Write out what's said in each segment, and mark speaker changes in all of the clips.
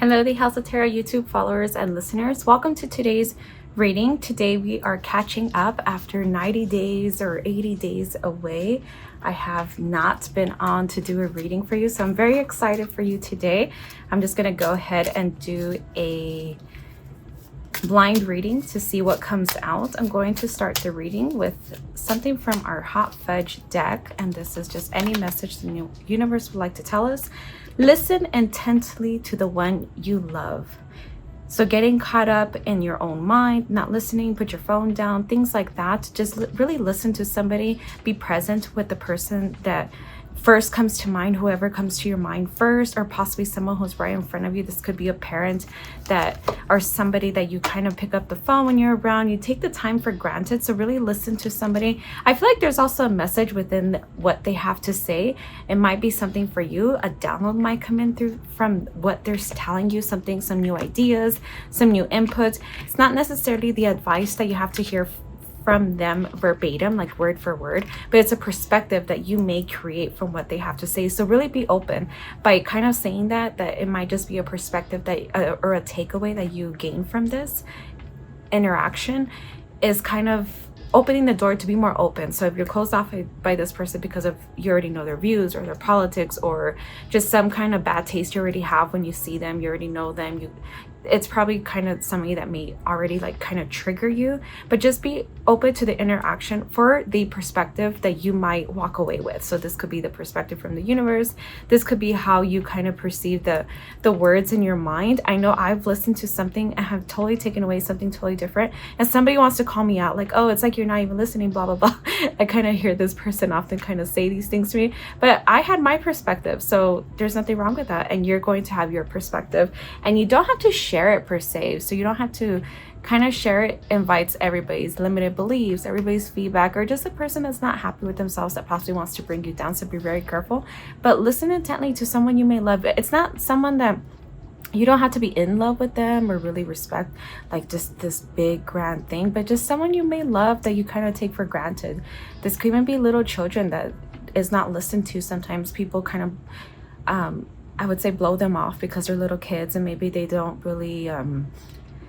Speaker 1: Hello, the House of Tarot YouTube followers and listeners. Welcome to today's reading. Today we are catching up after 90 days or 80 days away. I have not been on to do a reading for you, so I'm very excited for you today. I'm just going to go ahead and do a blind reading to see what comes out. I'm going to start the reading with something from our Hot Fudge deck, and this is just any message the universe would like to tell us. Listen intently to the one you love. So getting caught up in your own mind, not listening, put your phone down, things like that. Just really listen to somebody, be present with the person that first comes to mind, whoever comes to your mind first, or possibly someone who's right in front of you. This could be a parent that, or somebody that you kind of pick up the phone when you're around. You take the time for granted, so really listen to somebody. I feel like there's also a message within what they have to say. It might be something for you. A download might come in through from what they're telling you, something, some new ideas, some new inputs. It's not necessarily the advice that you have to hear from them verbatim, like word for word, but it's a perspective that you may create from what they have to say. So really be open by kind of saying that it might just be a perspective that or a takeaway that you gain from this interaction is kind of opening the door to be more open. So if you're closed off by this person because of you already know their views or their politics or just some kind of bad taste you already have when you see them, you already know them, it's probably kind of somebody that may already like kind of trigger you, but just be open to the interaction for the perspective that you might walk away with. So this could be the perspective from the universe. This could be how you kind of perceive the words in your mind. I know I've listened to something and have totally taken away something totally different, and somebody wants to call me out like, oh, it's like you're not even listening, blah blah blah. I kind of hear this person often kind of say these things to me, but I had my perspective, so there's nothing wrong with that, and you're going to have your perspective, and you don't have to share it per se. So you don't have to kind of share it. Invites everybody's limited beliefs, everybody's feedback, or just a person that's not happy with themselves that possibly wants to bring you down. So be very careful, but listen intently to someone you may love. It's not someone that you don't have to be in love with them or really respect, like just this big grand thing, but just someone you may love that you kind of take for granted. This could even be little children that is not listened to. Sometimes people kind of I would say blow them off because they're little kids and maybe they don't really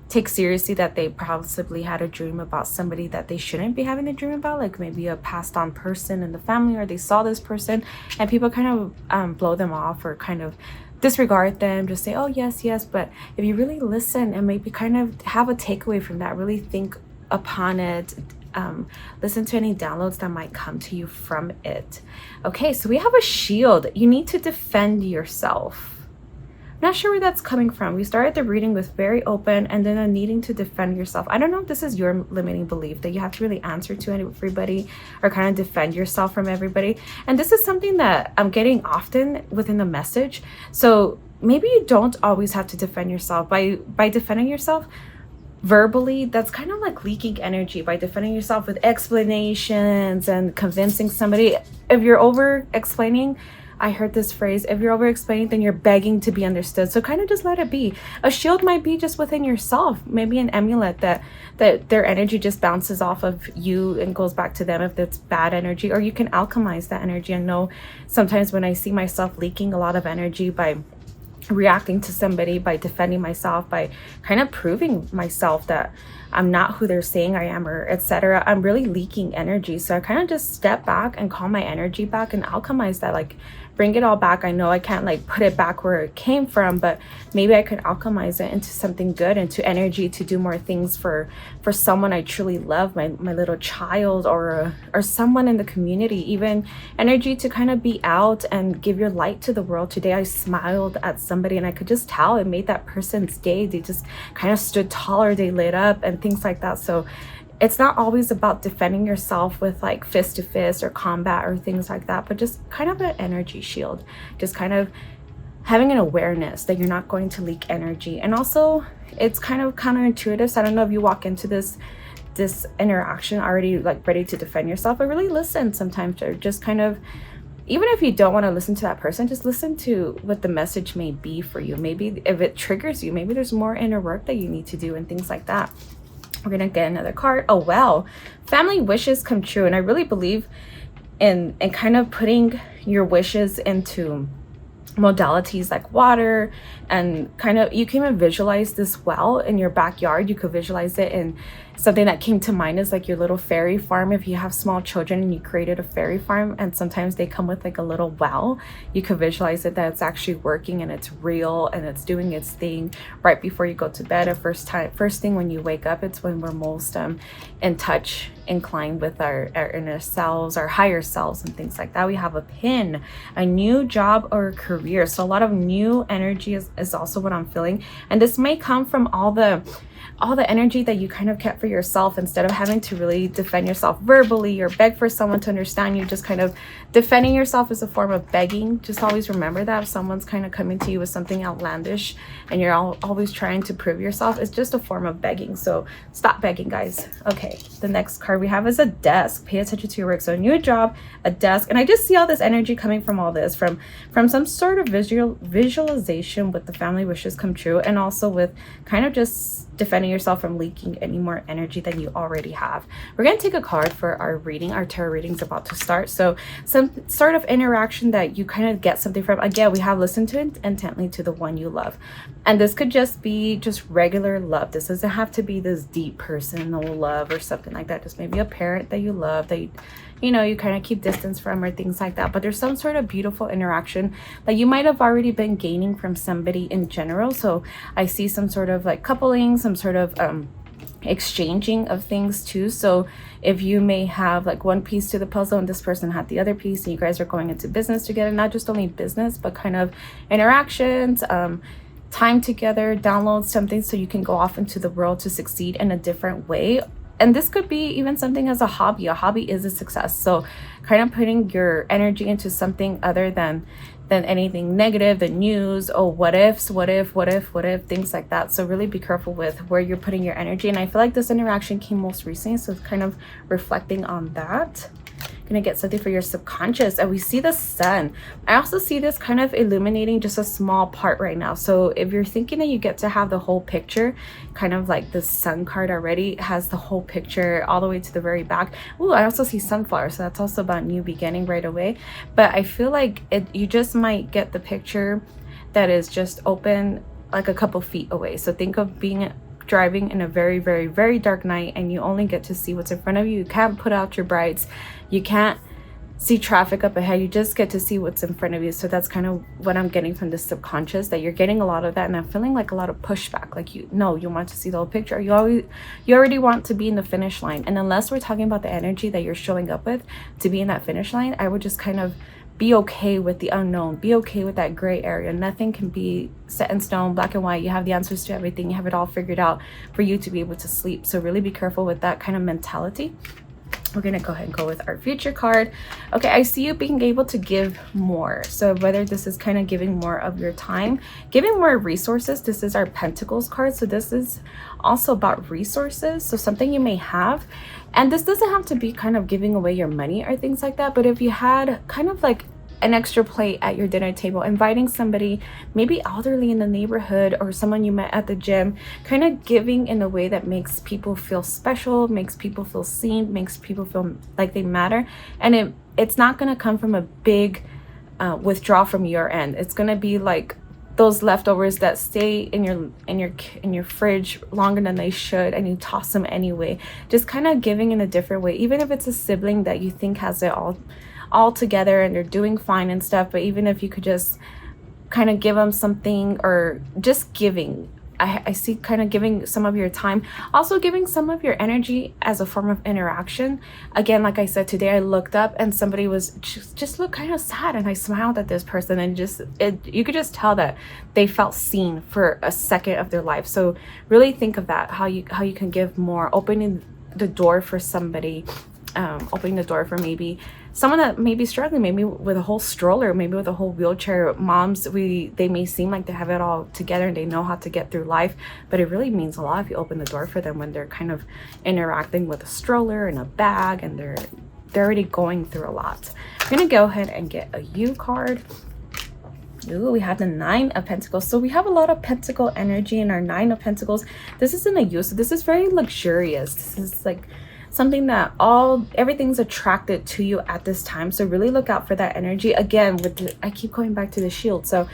Speaker 1: take seriously that they possibly had a dream about somebody that they shouldn't be having a dream about, like maybe a passed on person in the family, or they saw this person and people kind of blow them off or kind of disregard them, just say, oh yes, yes. But if you really listen and maybe kind of have a takeaway from that, really think upon it, listen to any downloads that might come to you from it. Okay, so we have a shield. You need to defend yourself. I'm not sure where that's coming from. We started the reading with very open and then a needing to defend yourself. I don't know if this is your limiting belief that you have to really answer to everybody or kind of defend yourself from everybody. And this is something that I'm getting often within the message. So maybe you don't always have to defend yourself. By defending yourself verbally, that's kind of like leaking energy. By defending yourself with explanations and convincing somebody, if you're over explaining, I heard this phrase, if you're over explaining, then you're begging to be understood. So kind of just let it be. A shield might be just within yourself, maybe an amulet that their energy just bounces off of you and goes back to them if it's bad energy, or you can alchemize that energy. I know sometimes when I see myself leaking a lot of energy by reacting to somebody, by defending myself, by kind of proving myself that I'm not who they're saying I am, or etc., I'm really leaking energy. So I kind of just step back and call my energy back and alchemize that, like bring it all back. I know I can't like put it back where it came from, but maybe I could alchemize it into something good, into energy to do more things for someone I truly love, my little child, or someone in the community, even energy to kind of be out and give your light to the world. Today I smiled at somebody and I could just tell it made that person's day. They just kind of stood taller, they lit up and things like that. So it's not always about defending yourself with like fist to fist or combat or things like that, but just kind of an energy shield, just kind of having an awareness that you're not going to leak energy. And also it's kind of counterintuitive. So I don't know if you walk into this interaction already like ready to defend yourself, but really listen sometimes, or just kind of, even if you don't want to listen to that person, just listen to what the message may be for you. Maybe if it triggers you, maybe there's more inner work that you need to do and things like that. We're gonna get another card. Oh wow, family wishes come true. And I really believe in kind of putting your wishes into modalities like water, and kind of you can even visualize this well in your backyard. You could visualize it, and something that came to mind is like your little fairy farm. If you have small children and you created a fairy farm, and sometimes they come with like a little well, you could visualize it that it's actually working and it's real and it's doing its thing right before you go to bed. First thing when you wake up, it's when we're most in touch, inclined with our inner selves, our higher selves, and things like that. We have a pin, a new job or career. So a lot of new energy is also what I'm feeling, and this may come from all the energy that you kind of kept for yourself. Instead of having to really defend yourself verbally or beg for someone to understand you, just kind of defending yourself is a form of begging. Just always remember that if someone's kind of coming to you with something outlandish and you're always trying to prove yourself, it's just a form of begging. So stop begging, guys. Okay, the next card we have is a desk. Pay attention to your work. So a new job, a desk, and I just see all this energy coming from all this, from some sort of visualization with the family wishes come true, and also with kind of just defending yourself from leaking any more energy than you already have. We're going to take a card for our reading. Our tarot reading is about to start. So some sort of interaction that you kind of get something from. Again, we have listened to it intently to the one you love. And this could just be just regular love. This doesn't have to be this deep personal love or something like that. Just maybe a parent that you love, that you know, you kind of keep distance from, or things like that. But there's some sort of beautiful interaction that you might have already been gaining from somebody in general. So I see some sort of like coupling, some sort of exchanging of things too. So if you may have like one piece to the puzzle and this person had the other piece, and you guys are going into business together, not just only business, but kind of interactions, time together, download something so you can go off into the world to succeed in a different way. And this could be even something as a hobby. A hobby is a success. So kind of putting your energy into something other than anything negative, the news, oh, what ifs, what if, things like that. So really be careful with where you're putting your energy. And I feel like this interaction came most recently, so it's kind of reflecting on that. Gonna get something for your subconscious, and we see the sun. I also see this kind of illuminating just a small part right now. So if you're thinking that you get to have the whole picture, kind of like the sun card already has the whole picture all the way to the very back. Ooh, I also see sunflower, so that's also about new beginning right away. But I feel like you just might get the picture that is just open like a couple feet away. So think of driving in a very, very, very dark night, and you only get to see what's in front of you. You can't put out your brights, you can't see traffic up ahead, you just get to see what's in front of you. So that's kind of what I'm getting from the subconscious, that you're getting a lot of that. And I'm feeling like a lot of pushback, like you want to see the whole picture. You already want to be in the finish line. And unless we're talking about the energy that you're showing up with to be in that finish line, I would just kind of be okay with the unknown. Be okay with that gray area. Nothing can be set in stone, black and white. You have the answers to everything. You have it all figured out for you to be able to sleep. So really be careful with that kind of mentality. We're going to go ahead and go with our future card. Okay, I see you being able to give more. So whether this is kind of giving more of your time, giving more resources. This is our Pentacles card. So this is also about resources. So something you may have. And this doesn't have to be kind of giving away your money or things like that. But if you had kind of like an extra plate at your dinner table, inviting somebody, maybe elderly in the neighborhood or someone you met at the gym, kind of giving in a way that makes people feel special, makes people feel seen, makes people feel like they matter. And it's not going to come from a big withdrawal from your end. It's going to be like those leftovers that stay in your fridge longer than they should, and you toss them anyway. Just kind of giving in a different way, even if it's a sibling that you think has it all together and they're doing fine and stuff. But even if you could just kind of give them something, or just giving, I see kind of giving some of your time, also giving some of your energy as a form of interaction. Again, like I said, today I looked up and somebody was just looked kind of sad, and I smiled at this person, and you could just tell that they felt seen for a second of their life. So really think of that, how you can give more, opening the door for somebody, opening the door for maybe someone that may be struggling, maybe with a whole stroller, maybe with a whole wheelchair. Moms, they may seem like they have it all together and they know how to get through life, but it really means a lot if you open the door for them when they're kind of interacting with a stroller and a bag, and they're already going through a lot. I'm gonna go ahead and get a U card. Ooh, we have the 9 of Pentacles. So we have a lot of Pentacle energy in our 9 of Pentacles. This isn't a U, so this is very luxurious. This is like something that everything's attracted to you at this time. So really look out for that energy. Again, I keep going back to the shield. So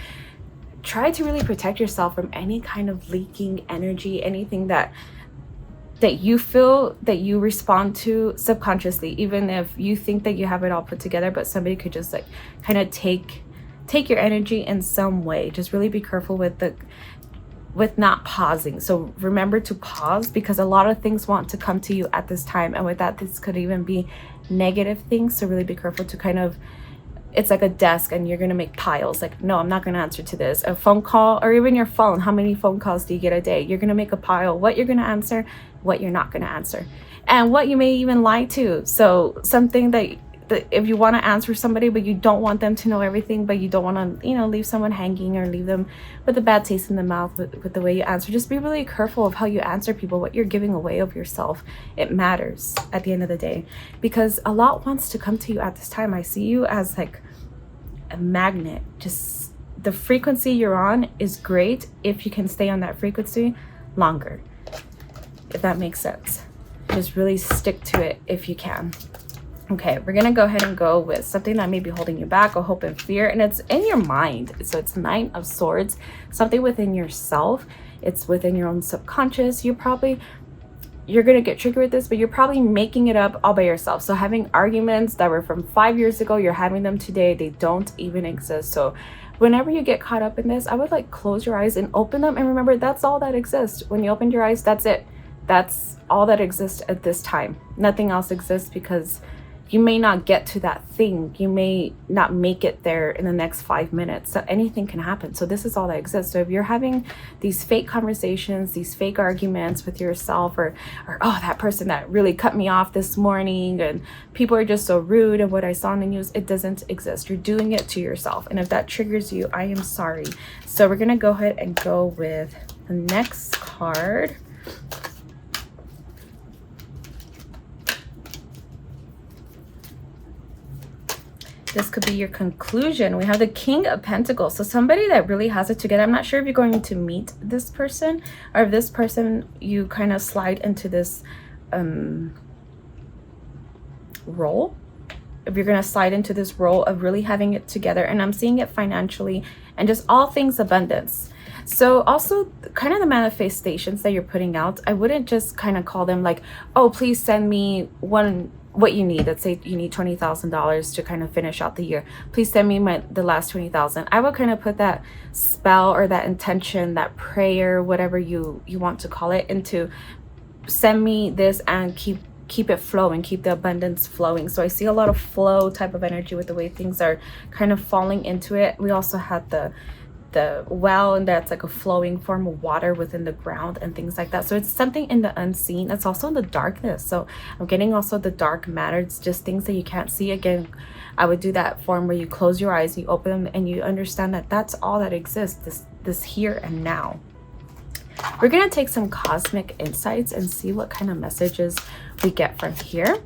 Speaker 1: try to really protect yourself from any kind of leaking energy, anything that you feel that you respond to subconsciously, even if you think that you have it all put together, but somebody could just like kind of take your energy in some way. Just really be careful with not pausing. So remember to pause, because a lot of things want to come to you at this time, and with that, this could even be negative things. So really be careful to kind of, it's like a desk and you're going to make piles. Like, no, I'm not going to answer to this. A phone call, or even your phone. How many phone calls do you get a day? You're going to make a pile. What you're going to answer, what you're not going to answer, and what you may even lie to. So something that if you want to answer somebody, but you don't want them to know everything, but you don't want to, leave someone hanging or leave them with a bad taste in the mouth with the way you answer. Just be really careful of how you answer people, what you're giving away of yourself. It matters at the end of the day, because a lot wants to come to you at this time. I see you as like a magnet. Just the frequency you're on is great if you can stay on that frequency longer, if that makes sense. Just really stick to it if you can. Okay, we're gonna go ahead and go with something that may be holding you back, or hope and fear, and it's in your mind. So it's Nine of Swords, something within yourself. It's within your own subconscious. You're gonna get triggered with this, but you're probably making it up all by yourself. So having arguments that were from 5 years ago, you're having them today. They don't even exist. So whenever you get caught up in this, I would like close your eyes and open them, and remember that's all that exists. When you opened your eyes, that's it. That's all that exists at this time. Nothing else exists, because you may not get to that thing. You may not make it there in the next 5 minutes. So anything can happen. So this is all that exists. So if you're having these fake conversations, these fake arguments with yourself, or oh, that person that really cut me off this morning, and people are just so rude, and what I saw in the news, it doesn't exist. You're doing it to yourself. And if that triggers you, I am sorry. So we're going to go ahead and go with the next card. This could be your conclusion. We have the King of Pentacles. So somebody that really has it together. I'm not sure if you're going to meet this person, or if this person, you kind of slide into this role. If you're going to slide into this role of really having it together. And I'm seeing it financially and just all things abundance. So also kind of the manifestations that you're putting out, I wouldn't just kind of call them like, oh, please send me what you need. Let's say you need $20,000 to kind of finish out the year. Please send me the last 20,000. I would kind of put that spell, or that intention, that prayer, whatever you want to call it, into send me this, and keep it flowing, keep the abundance flowing. So I see a lot of flow type of energy with the way things are kind of falling into it. We also had the well, and that's like a flowing form of water within the ground and things like that. So it's something in the unseen. It's also in the darkness. So I'm getting also the dark matter. It's just things that you can't see. Again, I would do that form where you close your eyes, you open them, and you understand that that's all that exists, this here and now. We're going to take some cosmic insights and see what kind of messages we get from here.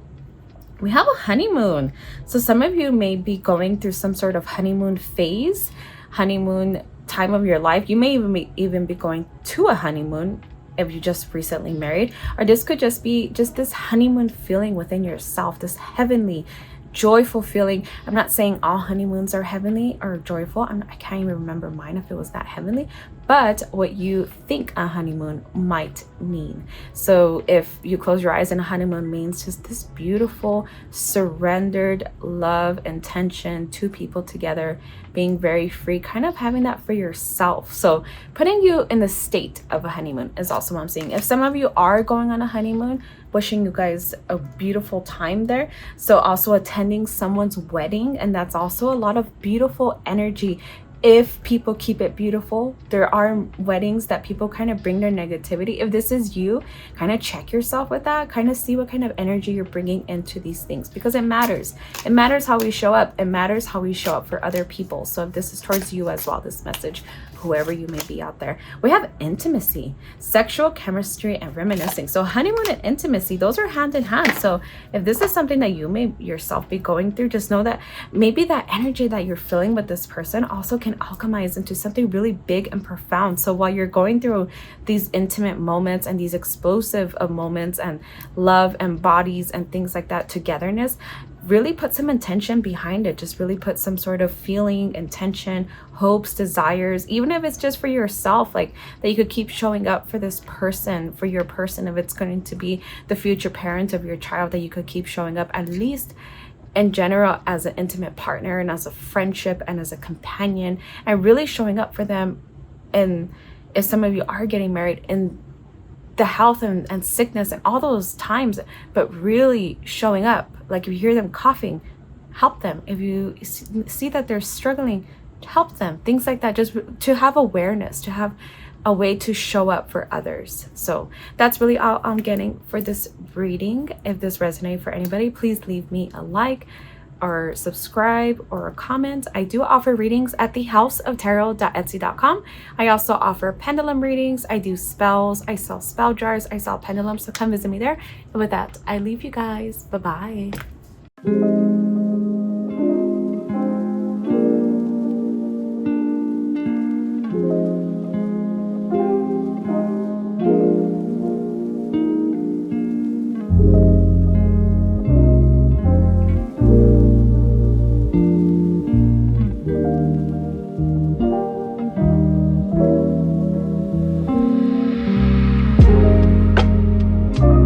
Speaker 1: We have a honeymoon. So some of you may be going through some sort of honeymoon phase, honeymoon time of your life. You may even be going to a honeymoon if you just recently married, or this could just be this honeymoon feeling within yourself, this heavenly, joyful feeling. I'm not saying all honeymoons are heavenly or joyful. I can't even remember mine if it was that heavenly, but what you think a honeymoon might mean. So if you close your eyes, and a honeymoon means just this beautiful, surrendered love and tension, two people together, being very free, kind of having that for yourself. So putting you in the state of a honeymoon is also what I'm seeing. If some of you are going on a honeymoon, wishing you guys a beautiful time there. So also attending someone's wedding, and that's also a lot of beautiful energy. If people keep it beautiful, there are weddings that people kind of bring their negativity. If this is you, kind of check yourself with that, kind of see what kind of energy you're bringing into these things, because it matters. It matters how we show up. It matters how we show up for other people. So if this is towards you as well, this message, whoever you may be out there. We have intimacy, sexual chemistry, and reminiscing. So honeymoon and intimacy, those are hand in hand. So if this is something that you may yourself be going through, just know that maybe that energy that you're feeling with this person also can alchemize into something really big and profound. So while you're going through these intimate moments and these explosive moments and love and bodies and things like that, togetherness, really put some intention behind it. Just really put some sort of feeling, intention, hopes, desires, even if it's just for yourself, like that you could keep showing up for this person, for your person. If it's going to be the future parent of your child, that you could keep showing up at least in general as an intimate partner and as a friendship and as a companion, and really showing up for them. And if some of you are getting married, in the health and sickness and all those times, but really showing up. Like if you hear them coughing, help them. If you see that they're struggling, help them. Things like that, just to have awareness, to have a way to show up for others. So that's really all I'm getting for this reading. If this resonated for anybody, please leave me a like or subscribe or a comment. I do offer readings at thehouseoftarot.etsy.com. I also offer pendulum readings. I do spells. I sell spell jars. I sell pendulums. So come visit me there. And with that, I leave you guys. Bye-bye.